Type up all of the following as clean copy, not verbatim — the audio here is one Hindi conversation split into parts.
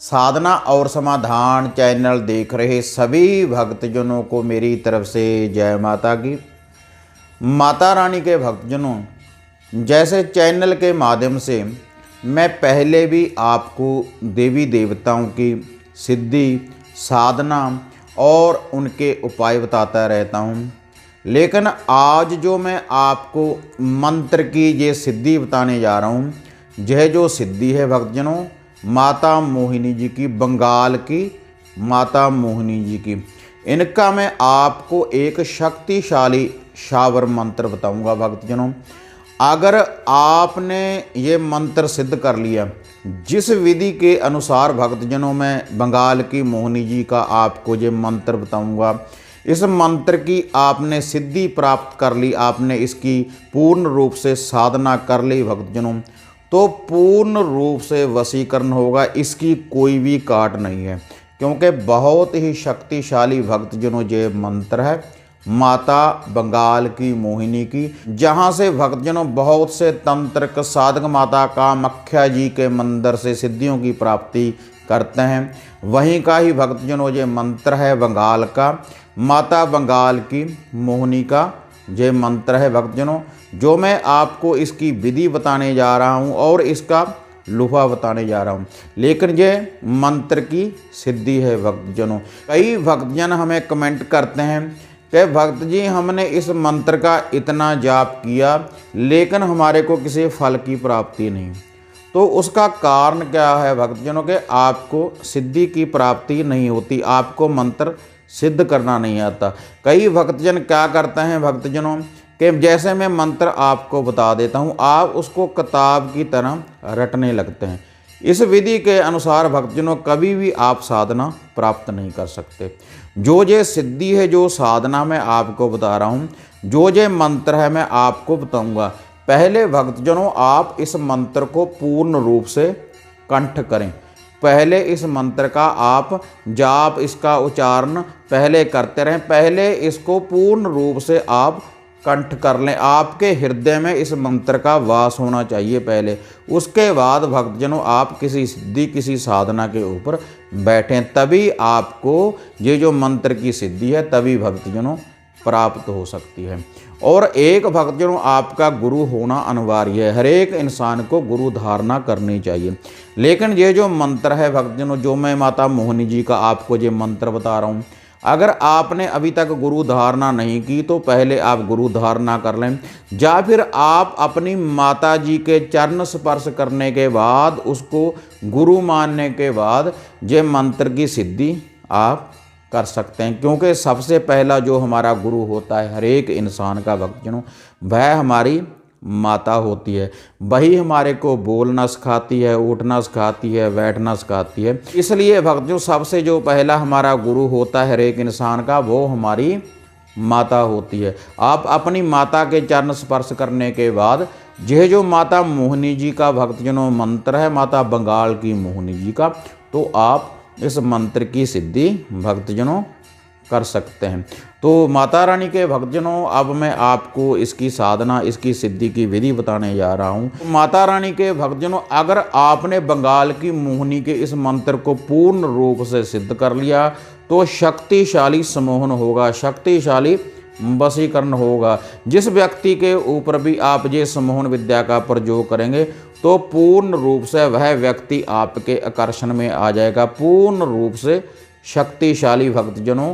साधना और समाधान चैनल देख रहे सभी भक्तजनों को मेरी तरफ से जय माता की। माता रानी के भक्तजनों, जैसे चैनल के माध्यम से मैं पहले भी आपको देवी देवताओं की सिद्धि, साधना और उनके उपाय बताता रहता हूँ, लेकिन आज जो मैं आपको मंत्र की ये सिद्धि बताने जा रहा हूँ, यह जो सिद्धि है भक्तजनों माता मोहिनी जी की, बंगाल की माता मोहिनी जी की, इनका मैं आपको एक शक्तिशाली शावर मंत्र बताऊंगा भक्तजनों। अगर आपने ये मंत्र सिद्ध कर लिया, जिस विधि के अनुसार भक्तजनों मैं बंगाल की मोहिनी जी का आपको ये मंत्र बताऊंगा, इस मंत्र की आपने सिद्धि प्राप्त कर ली, आपने इसकी पूर्ण रूप से साधना कर ली भक्तजनों, तो पूर्ण रूप से वशीकरण होगा। इसकी कोई भी काट नहीं है, क्योंकि बहुत ही शक्तिशाली भक्तजनों ये मंत्र है माता बंगाल की मोहिनी की, जहाँ से भक्तजनों बहुत से तंत्रिक साधक माता कामाख्या जी के मंदिर से सिद्धियों की प्राप्ति करते हैं। वहीं का ही भक्तजनों ये मंत्र है बंगाल का, माता बंगाल की मोहिनी का ये मंत्र है भक्तजनों, जो मैं आपको इसकी विधि बताने जा रहा हूँ और इसका लुफा बताने जा रहा हूँ, लेकिन ये मंत्र की सिद्धि है भक्तजनों। कई भक्तजन हमें कमेंट करते हैं कि भक्त जी हमने इस मंत्र का इतना जाप किया लेकिन हमारे को किसी फल की प्राप्ति नहीं, तो उसका कारण क्या है भक्तजनों के आपको सिद्धि की प्राप्ति नहीं होती, आपको मंत्र सिद्ध करना नहीं आता। कई भक्तजन क्या करते हैं भक्तजनों कि जैसे मैं मंत्र आपको बता देता हूँ, आप उसको किताब की तरह रटने लगते हैं। इस विधि के अनुसार भक्तजनों कभी भी आप साधना प्राप्त नहीं कर सकते। जो ये सिद्धि है, जो साधना मैं आपको बता रहा हूँ, जो ये मंत्र है मैं आपको बताऊँगा। पहले भक्तजनों आप इस मंत्र को पूर्ण रूप से कंठ करें। पहले इस मंत्र का आप जाप, इसका उच्चारण पहले करते रहें। पहले इसको पूर्ण रूप से आप कंठ कर लें, आपके हृदय में इस मंत्र का वास होना चाहिए पहले। उसके बाद भक्तजनों आप किसी सिद्धि, किसी साधना के ऊपर बैठें, तभी आपको ये जो मंत्र की सिद्धि है तभी भक्तजनों प्राप्त हो सकती है। और एक भक्तजनों आपका गुरु होना अनिवार्य है, हर एक इंसान को गुरु धारणा करनी चाहिए। लेकिन ये जो मंत्र है भक्तजनों, जो मैं माता मोहिनी जी का आपको ये मंत्र बता रहा हूँ, अगर आपने अभी तक गुरु धारणा नहीं की तो पहले आप गुरु धारणा कर लें, या फिर आप अपनी माता जी के चरण स्पर्श करने के बाद, उसको गुरु मानने के बाद ये मंत्र की सिद्धि आप कर सकते हैं। क्योंकि सबसे पहला जो हमारा गुरु होता है हर एक इंसान का भक्तजनों, वह हमारी माता होती है। वही हमारे को बोलना सिखाती है, उठना सिखाती है, बैठना सिखाती है। इसलिए भक्तजनों सबसे जो पहला हमारा गुरु होता है हर एक इंसान का, वो हमारी माता होती है। आप अपनी माता के चरण स्पर्श करने के बाद यह जो माता मोहिनी जी का भक्तजनों मंत्र है, माता बंगाल की मोहिनी जी का, तो आप इस मंत्र की सिद्धि भक्तजनों कर सकते हैं। तो माता रानी के भक्तजनों अब मैं आपको इसकी साधना, इसकी सिद्धि की विधि बताने जा रहा हूँ। तो माता रानी के भक्तजनों, अगर आपने बंगाल की मोहिनी के इस मंत्र को पूर्ण रूप से सिद्ध कर लिया तो शक्तिशाली सम्मोहन होगा, शक्तिशाली वशीकरण होगा। जिस व्यक्ति के ऊपर भी आप ये सम्मोहन विद्या का प्रयोग करेंगे तो पूर्ण रूप से वह व्यक्ति आपके आकर्षण में आ जाएगा। पूर्ण रूप से शक्तिशाली भक्तजनों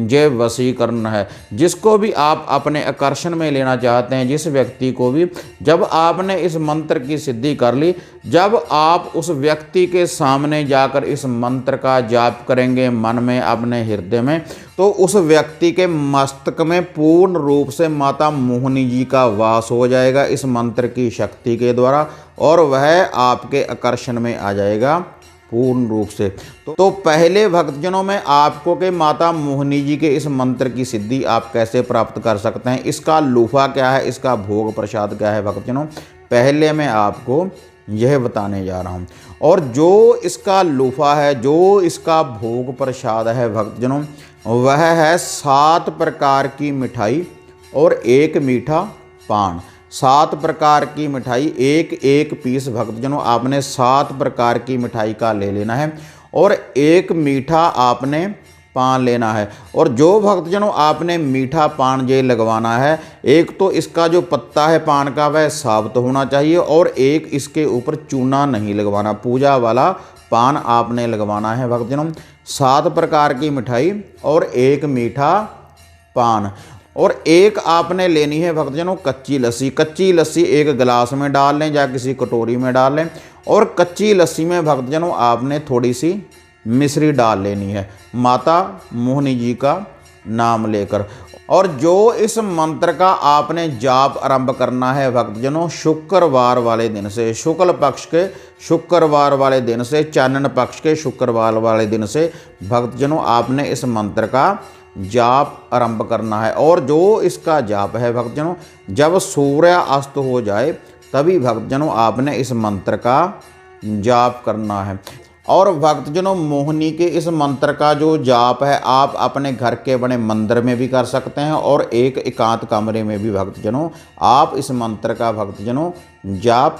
ये वशीकरण है। जिसको भी आप अपने आकर्षण में लेना चाहते हैं, जिस व्यक्ति को भी, जब आपने इस मंत्र की सिद्धि कर ली, जब आप उस व्यक्ति के सामने जाकर इस मंत्र का जाप करेंगे मन में, अपने हृदय में, तो उस व्यक्ति के मस्तक में पूर्ण रूप से माता मोहिनी जी का वास हो जाएगा इस मंत्र की शक्ति के द्वारा, और वह आपके आकर्षण में आ जाएगा पूर्ण रूप से। तो पहले भक्तजनों में आपको के माता मोहिनी जी के इस मंत्र की सिद्धि आप कैसे प्राप्त कर सकते हैं, इसका लूफा क्या है, इसका भोग प्रसाद क्या है भक्तजनों, पहले मैं आपको यह बताने जा रहा हूँ। और जो इसका लूफा है, जो इसका भोग प्रसाद है भक्तजनों, वह है 7 प्रकार की मिठाई और 1 मीठा पान। 7 प्रकार की मिठाई, एक एक पीस भक्तजनों आपने 7 प्रकार की मिठाई का ले लेना है। और एक मीठा आपने पान लेना है। और जो भक्तजनों आपने मीठा पान ये लगवाना है, एक तो इसका जो पत्ता है पान का वह साबुत होना चाहिए और एक इसके ऊपर चूना नहीं लगवाना, पूजा वाला पान आपने लगवाना है भक्तजनों। 7 प्रकार की मिठाई और एक मीठा पान। और एक आपने लेनी है भक्तजनों कच्ची लस्सी। कच्ची लस्सी एक गिलास में डाल लें या किसी कटोरी में डाल लें और कच्ची लस्सी में भक्तजनों आपने थोड़ी सी मिश्री डाल लेनी है माता मोहिनी जी का नाम लेकर। और जो इस मंत्र का आपने जाप आरंभ करना है भक्तजनों शुक्रवार वाले दिन से, शुक्ल पक्ष के शुक्रवार वाले दिन से, चानन पक्ष के शुक्रवार वाले दिन से भक्तजनों आपने इस मंत्र का जाप आरंभ करना है। और जो इसका जाप है भक्तजनों, जब सूर्य अस्त हो जाए तभी भक्तजनों आपने इस मंत्र का जाप करना है। और भक्तजनों मोहिनी के इस मंत्र का जो जाप है आप अपने घर के बने मंदिर में भी कर सकते हैं और एक एकांत कमरे में भी भक्तजनों आप इस मंत्र का भक्तजनों जाप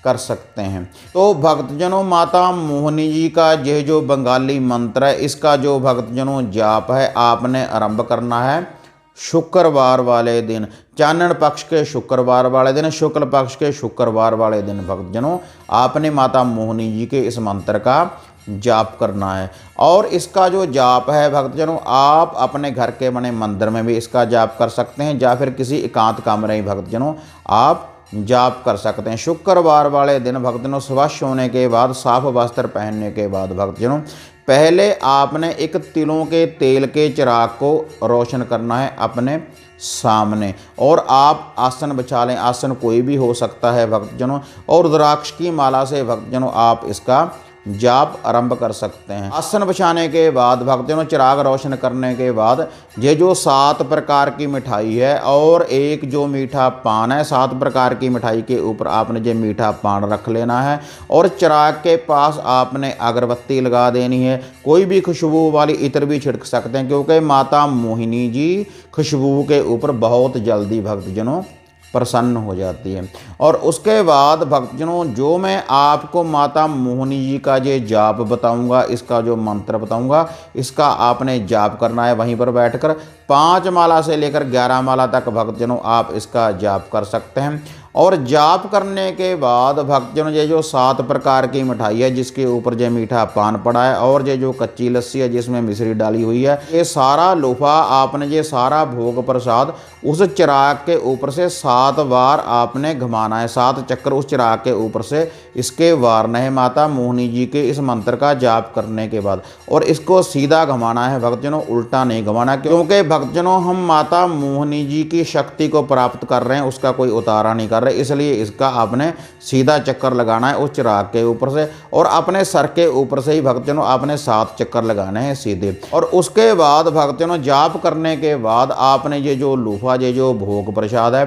कर सकते हैं। तो भक्तजनों माता मोहिनी जी का यह जो बंगाली मंत्र है इसका जो भक्तजनों जाप है आपने आरंभ करना है शुक्रवार वाले दिन, चानन पक्ष के शुक्रवार वाले दिन, शुक्ल पक्ष के शुक्रवार वाले दिन भक्तजनों आपने माता मोहिनी जी के इस मंत्र का जाप करना है। और इसका जो जाप है भक्तजनों आप अपने घर के बने मंदिर में भी इसका जाप कर सकते हैं या फिर किसी एकांत कमरे में भक्तजनों आप जाप कर सकते हैं। शुक्रवार वाले दिन भक्तजनों स्वच्छ होने के बाद, साफ वस्त्र पहनने के बाद भक्तजनों पहले आपने एक तिलों के तेल के चिराग को रोशन करना है अपने सामने और आप आसन बिछा लें, आसन कोई भी हो सकता है भक्तजनों। और रुद्राक्ष की माला से भक्तजनों आप इसका जाप आरंभ कर सकते हैं। आसन बिछाने के बाद भक्तजनों चिराग रोशन करने के बाद ये जो 7 प्रकार की मिठाई है और एक जो मीठा पान है, 7 प्रकार की मिठाई के ऊपर आपने ये मीठा पान रख लेना है और चिराग के पास आपने अगरबत्ती लगा देनी है। कोई भी खुशबू वाली इत्र भी छिड़क सकते हैं क्योंकि माता मोहिनी जी खुशबू के ऊपर बहुत जल्दी भक्तजनों प्रसन्न हो जाती है। और उसके बाद भक्तजनों जो मैं आपको माता मोहिनी जी का ये जाप बताऊंगा, इसका जो मंत्र बताऊंगा, इसका आपने जाप करना है वहीं पर बैठकर। 5 माला से लेकर 11 माला तक भक्तजनों आप इसका जाप कर सकते हैं। और जाप करने के बाद भक्तजनों ये जो 7 प्रकार की मिठाई है जिसके ऊपर जो मीठा पान पड़ा है और ये जो कच्ची लस्सी है जिसमें मिश्री डाली हुई है, ये सारा लोफा आपने ये सारा भोग प्रसाद उस चिराग के ऊपर से 7 बार आपने घुमाना है, 7 चक्कर उस चिराग के ऊपर से इसके वारना है माता मोहिनी जी के इस मंत्र का जाप करने के बाद। और इसको सीधा घुमाना है भक्तजनों, उल्टा नहीं घुमाना, क्योंकि भक्तजनों हम माता मोहिनी जी की शक्ति को प्राप्त कर रहे हैं, उसका कोई उतारा नहीं कर रहे, इसलिए इसका आपने सीधा चक्कर लगाना है उस चिराग के ऊपर से और अपने सर के ऊपर से ही भक्तजनों आपने 7 चक्कर लगाने हैं सीधे। और उसके बाद भक्तजनों जाप करने के बाद आपने ये जो लूफा, ये जो भोग प्रसाद है,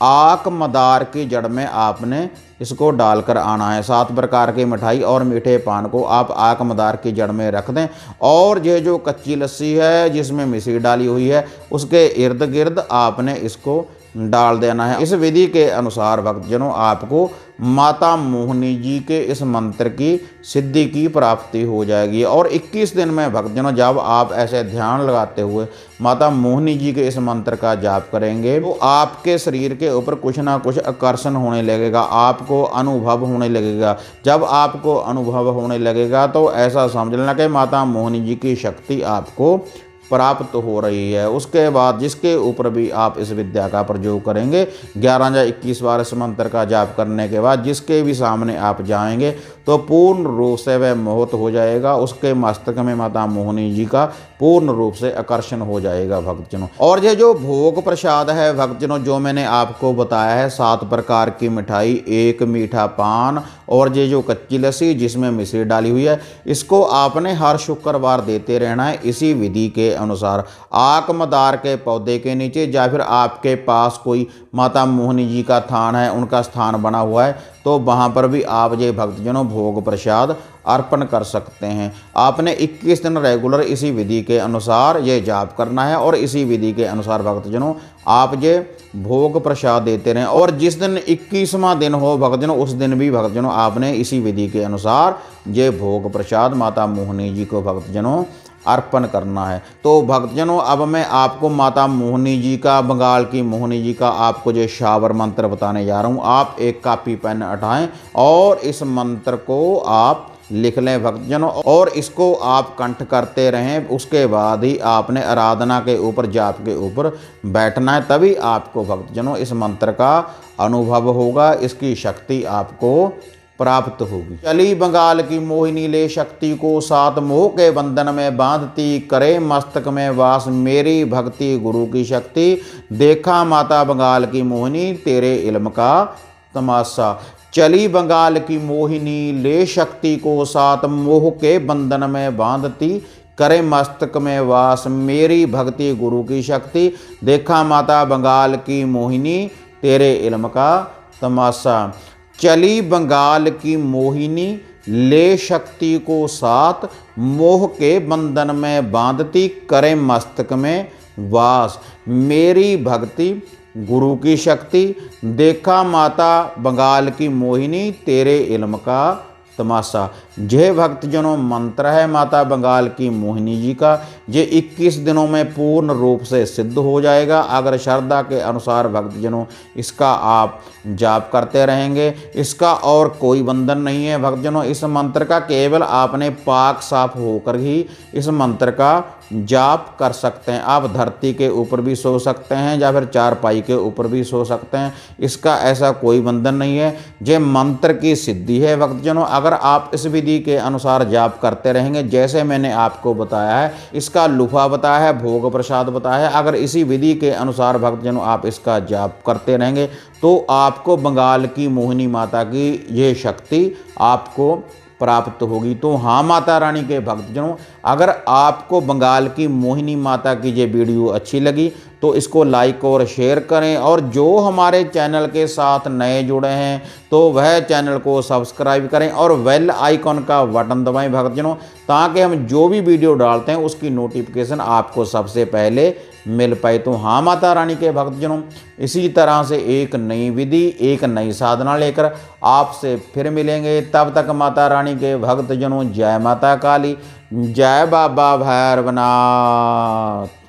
आक मदार की जड़ में आपने इसको डालकर आना है। 7 प्रकार की मिठाई और मीठे पान को आप आक मदार की जड़ में रख दें और ये जो कच्ची लस्सी है जिसमें मिश्री डाली हुई है उसके इर्द गिर्द आपने इसको डाल देना है। इस विधि के अनुसार भक्तजनों आपको माता मोहिनी जी के इस मंत्र की सिद्धि की प्राप्ति हो जाएगी। और 21 दिन में भक्तजनों जब आप ऐसे ध्यान लगाते हुए माता मोहिनी जी के इस मंत्र का जाप करेंगे तो आपके शरीर के ऊपर कुछ ना कुछ आकर्षण होने लगेगा, आपको अनुभव होने लगेगा। जब आपको अनुभव होने लगेगा तो ऐसा समझ लेना कि माता मोहिनी जी की शक्ति आपको प्राप्त हो रही है। उसके बाद जिसके ऊपर भी आप इस विद्या का प्रयोग करेंगे 11 या 21 बार इस मंत्र का जाप करने के बाद जिसके भी सामने आप जाएंगे तो पूर्ण रूप से वह मोहित हो जाएगा, उसके मस्तक में माता मोहिनी जी का पूर्ण रूप से आकर्षण हो जाएगा भक्तजनों। और ये जो भोग प्रसाद है भक्तजनों जो मैंने आपको बताया है, 7 प्रकार की मिठाई, एक मीठा पान और ये जो कच्ची लस्सी जिसमें मिश्री डाली हुई है, इसको आपने हर शुक्रवार देते रहना है इसी विधि के अनुसार आकमदार के पौधे के नीचे या फिर आपके पास कोई माता मोहिनी जी का थान है, उनका स्थान बना हुआ है, तो वहाँ पर भी आप ये भक्तजनों भोग प्रसाद अर्पण कर सकते हैं। आपने 21 दिन रेगुलर इसी विधि के अनुसार ये जाप करना है और इसी विधि के अनुसार भक्तजनों आप ये भोग प्रसाद देते रहें। और जिस दिन 21वां दिन हो भक्तजनों, उस दिन भी भक्तजनों आपने इसी विधि के अनुसार ये भोग प्रसाद माता मोहिनी जी को भक्तजनों अर्पण करना है। तो भक्तजनों अब मैं आपको माता मोहिनी जी का, बंगाल की मोहिनी जी का आपको जो शावर मंत्र बताने जा रहा हूँ। आप एक कॉपी पेन उठाएं और इस मंत्र को आप लिख लें भक्तजनों, और इसको आप कंठ करते रहें। उसके बाद ही आपने आराधना के ऊपर, जाप के ऊपर बैठना है, तभी आपको भक्तजनों इस मंत्र का अनुभव होगा, इसकी शक्ति आपको प्राप्त होगी। चली बंगाल की मोहिनी ले शक्ति को साथ, मोह के बंधन में बांधती करे मस्तक में वास, मेरी भक्ति गुरु की शक्ति, देखा माता बंगाल की मोहिनी तेरे इल्म का तमाशा। चली बंगाल की मोहिनी ले शक्ति को साथ, मोह के बंधन में बांधती करे मस्तक में वास, मेरी भक्ति गुरु की शक्ति, देखा माता बंगाल की मोहिनी तेरे इल्म का तमाशा। चली बंगाल की मोहिनी ले शक्ति को साथ, मोह के बंधन में बांधती करे मस्तक में वास, मेरी भक्ति गुरु की शक्ति, देखा माता बंगाल की मोहिनी तेरे इल्म का तमाशा। यह भक्तजनों मंत्र है माता बंगाल की मोहिनी जी का। ये 21 दिनों में पूर्ण रूप से सिद्ध हो जाएगा अगर श्रद्धा के अनुसार भक्तजनों इसका आप जाप करते रहेंगे। इसका और कोई बंधन नहीं है भक्तजनों। इस मंत्र का केवल आपने पाक साफ होकर ही इस मंत्र का जाप कर सकते हैं। आप धरती के ऊपर भी सो सकते हैं या फिर चारपाई के ऊपर भी सो सकते हैं। इसका ऐसा कोई बंधन नहीं है। ये मंत्र की सिद्धि है भक्तजनों। अगर आप इस विधि के अनुसार जाप करते रहेंगे, जैसे मैंने आपको बताया है, इसका लुफा बताया है, भोग प्रसाद बताया है, अगर इसी विधि के अनुसार भक्तजनों आप इसका जाप करते रहेंगे तो आपको बंगाल की मोहिनी माता की ये शक्ति आपको प्राप्त होगी। तो हाँ माता रानी के भक्तजनों, अगर आपको बंगाल की मोहिनी माता की ये वीडियो अच्छी लगी तो इसको लाइक और शेयर करें, और जो हमारे चैनल के साथ नए जुड़े हैं तो वह चैनल को सब्सक्राइब करें और बेल आइकॉन का बटन दबाएं भक्तजनों, ताकि हम जो भी वीडियो डालते हैं उसकी नोटिफिकेशन आपको सबसे पहले मिल पाए। तो हाँ माता रानी के भक्तजनों, इसी तरह से एक नई विधि, एक नई साधना लेकर आपसे फिर मिलेंगे। तब तक माता रानी के भक्तजनों जय माता काली, जय बाबा भैरवनाथ।